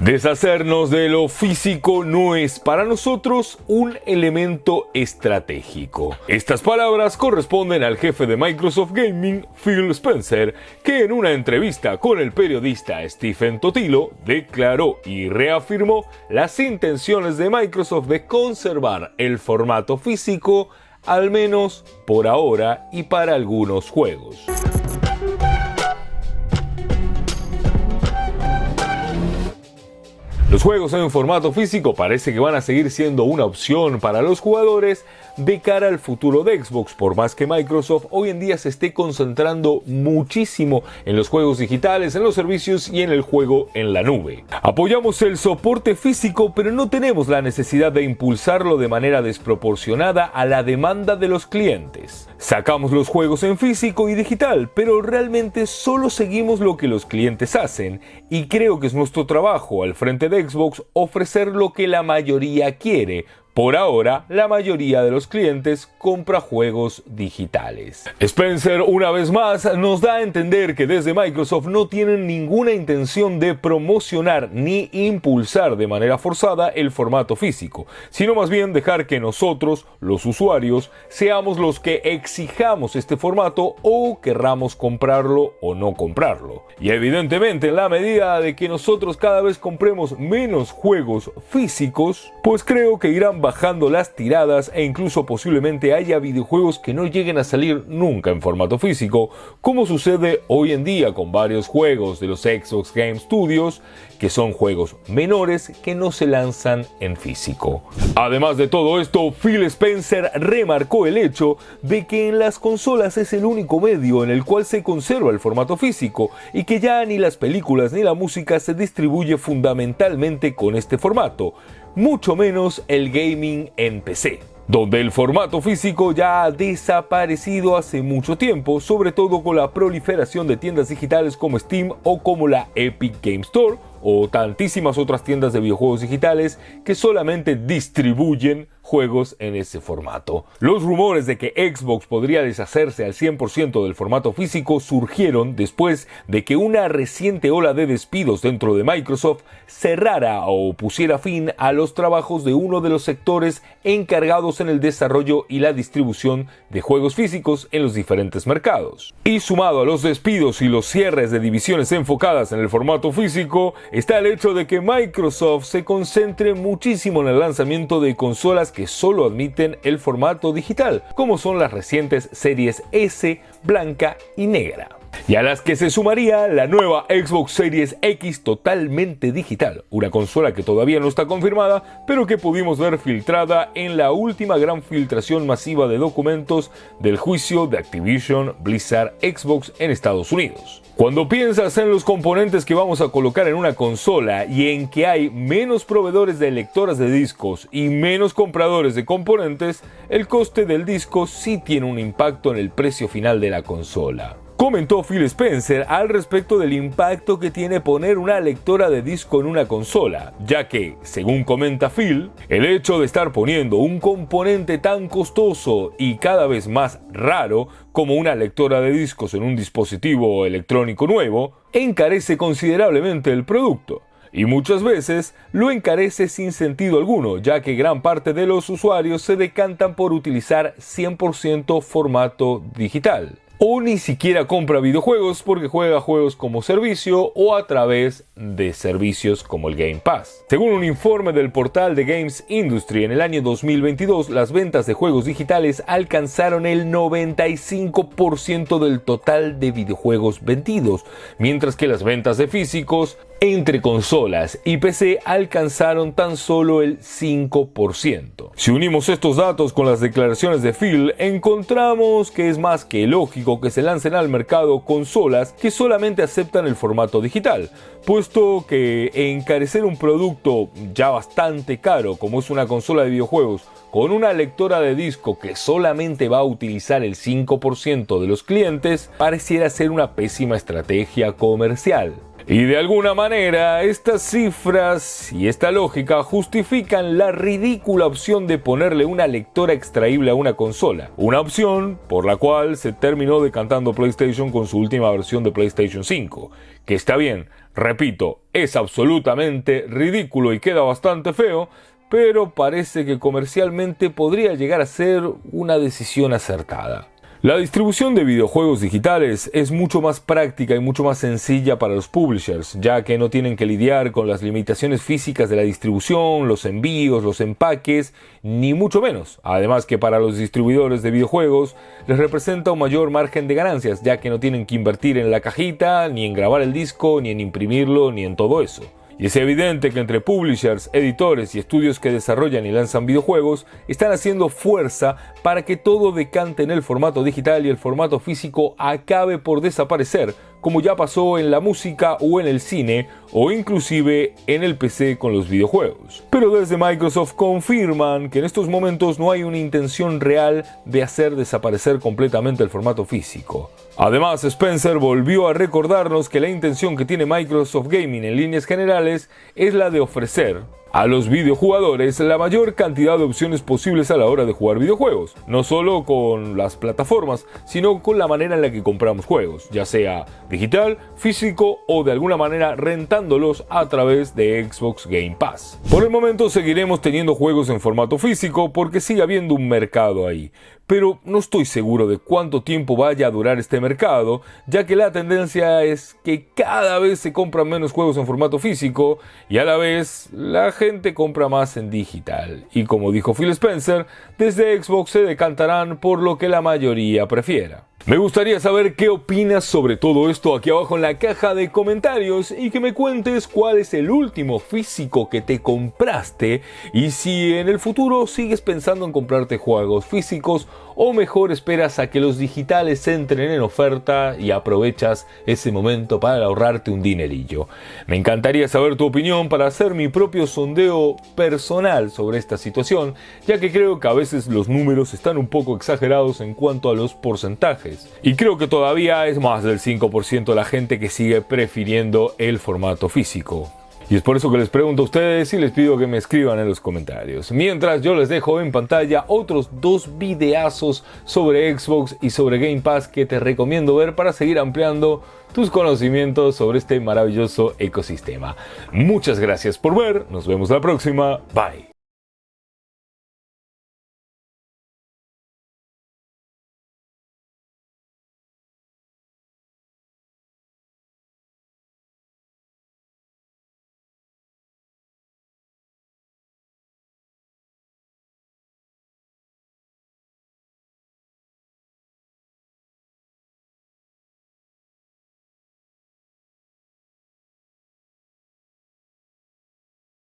Deshacernos de lo físico no es para nosotros un elemento estratégico. Estas palabras corresponden al jefe de Microsoft Gaming, Phil Spencer, que en una entrevista con el periodista Stephen Totilo declaró y reafirmó las intenciones de Microsoft de conservar el formato físico, al menos por ahora y para algunos juegos. Los juegos en formato físico parece que van a seguir siendo una opción para los jugadores de cara al futuro de Xbox, por más que Microsoft hoy en día se esté concentrando muchísimo en los juegos digitales, en los servicios y en el juego en la nube. Apoyamos el soporte físico, pero no tenemos la necesidad de impulsarlo de manera desproporcionada a la demanda de los clientes. Sacamos los juegos en físico y digital, pero realmente solo seguimos lo que los clientes hacen, y creo que es nuestro trabajo al frente de Xbox ofrecer lo que la mayoría quiere. Por ahora, la mayoría de los clientes compra juegos digitales. Spencer, una vez más, nos da a entender que desde Microsoft no tienen ninguna intención de promocionar ni impulsar de manera forzada el formato físico, sino más bien dejar que nosotros, los usuarios, seamos los que exijamos este formato o querramos comprarlo o no comprarlo. Y evidentemente, en la medida de que nosotros cada vez compremos menos juegos físicos, pues creo que irán bajando las tiradas e incluso posiblemente haya videojuegos que no lleguen a salir nunca en formato físico, como sucede hoy en día con varios juegos de los Xbox Game Studios, que son juegos menores que no se lanzan en físico. Además de todo esto, Phil Spencer remarcó el hecho de que en las consolas es el único medio en el cual se conserva el formato físico y que ya ni las películas ni la música se distribuye fundamentalmente con este formato, mucho menos el gaming en PC, donde el formato físico ya ha desaparecido hace mucho tiempo, sobre todo con la proliferación de tiendas digitales como Steam o como la Epic Game Store o tantísimas otras tiendas de videojuegos digitales que solamente distribuyen juegos en ese formato. Los rumores de que Xbox podría deshacerse al 100% del formato físico surgieron después de que una reciente ola de despidos dentro de Microsoft cerrara o pusiera fin a los trabajos de uno de los sectores encargados en el desarrollo y la distribución de juegos físicos en los diferentes mercados. Y sumado a los despidos y los cierres de divisiones enfocadas en el formato físico, está el hecho de que Microsoft se concentre muchísimo en el lanzamiento de consolas que solo admiten el formato digital, como son las recientes series S, blanca y negra, y a las que se sumaría la nueva Xbox Series X totalmente digital, una consola que todavía no está confirmada, pero que pudimos ver filtrada en la última gran filtración masiva de documentos del juicio de Activision Blizzard Xbox en Estados Unidos. Cuando piensas en los componentes que vamos a colocar en una consola y en que hay menos proveedores de lectoras de discos y menos compradores de componentes, el coste del disco sí tiene un impacto en el precio final de la consola. Comentó Phil Spencer al respecto del impacto que tiene poner una lectora de disco en una consola, ya que, según comenta Phil, el hecho de estar poniendo un componente tan costoso y cada vez más raro como una lectora de discos en un dispositivo electrónico nuevo, encarece considerablemente el producto. Y muchas veces lo encarece sin sentido alguno, ya que gran parte de los usuarios se decantan por utilizar 100% formato digital. O ni siquiera compra videojuegos porque juega juegos como servicio o a través de servicios como el Game Pass. Según un informe del portal de Games Industry, en el año 2022 las ventas de juegos digitales alcanzaron el 95% del total de videojuegos vendidos, mientras que las ventas de físicos entre consolas y PC alcanzaron tan solo el 5%. Si unimos estos datos con las declaraciones de Phil, encontramos que es más que lógico que se lancen al mercado consolas que solamente aceptan el formato digital, puesto que encarecer un producto ya bastante caro como es una consola de videojuegos con una lectora de disco que solamente va a utilizar el 5% de los clientes, pareciera ser una pésima estrategia comercial. Y de alguna manera, estas cifras y esta lógica justifican la ridícula opción de ponerle una lectora extraíble a una consola. Una opción por la cual se terminó decantando PlayStation con su última versión de PlayStation 5, que está bien, repito, es absolutamente ridículo y queda bastante feo, pero parece que comercialmente podría llegar a ser una decisión acertada. La distribución de videojuegos digitales es mucho más práctica y mucho más sencilla para los publishers, ya que no tienen que lidiar con las limitaciones físicas de la distribución, los envíos, los empaques, ni mucho menos. Además que para los distribuidores de videojuegos les representa un mayor margen de ganancias, ya que no tienen que invertir en la cajita, ni en grabar el disco, ni en imprimirlo, ni en todo eso. Y es evidente que entre publishers, editores y estudios que desarrollan y lanzan videojuegos están haciendo fuerza para que todo decante en el formato digital y el formato físico acabe por desaparecer, como ya pasó en la música o en el cine o inclusive en el PC con los videojuegos. Pero desde Microsoft confirman que en estos momentos no hay una intención real de hacer desaparecer completamente el formato físico. Además, Spencer volvió a recordarnos que la intención que tiene Microsoft Gaming en líneas generales es la de ofrecer a los videojugadores la mayor cantidad de opciones posibles a la hora de jugar videojuegos, no solo con las plataformas, sino con la manera en la que compramos juegos, ya sea digital, físico o de alguna manera rentándolos a través de Xbox Game Pass. Por el momento seguiremos teniendo juegos en formato físico porque sigue habiendo un mercado ahí, pero no estoy seguro de cuánto tiempo vaya a durar este mercado, ya que la tendencia es que cada vez se compran menos juegos en formato físico y a la vez la gente compra más en digital. Y como dijo Phil Spencer, desde Xbox se decantarán por lo que la mayoría prefiera. Me gustaría saber qué opinas sobre todo esto aquí abajo en la caja de comentarios y que me cuentes cuál es el último físico que te compraste y si en el futuro sigues pensando en comprarte juegos físicos o mejor esperas a que los digitales entren en oferta y aprovechas ese momento para ahorrarte un dinerillo. Me encantaría saber tu opinión para hacer mi propio sondeo personal sobre esta situación, ya que creo que a veces los números están un poco exagerados en cuanto a los porcentajes. Y creo que todavía es más del 5% de la gente que sigue prefiriendo el formato físico. Y es por eso que les pregunto a ustedes y les pido que me escriban en los comentarios. Mientras yo les dejo en pantalla otros 2 videazos sobre Xbox y sobre Game Pass que te recomiendo ver para seguir ampliando tus conocimientos sobre este maravilloso ecosistema. Muchas gracias por ver, nos vemos la próxima, bye.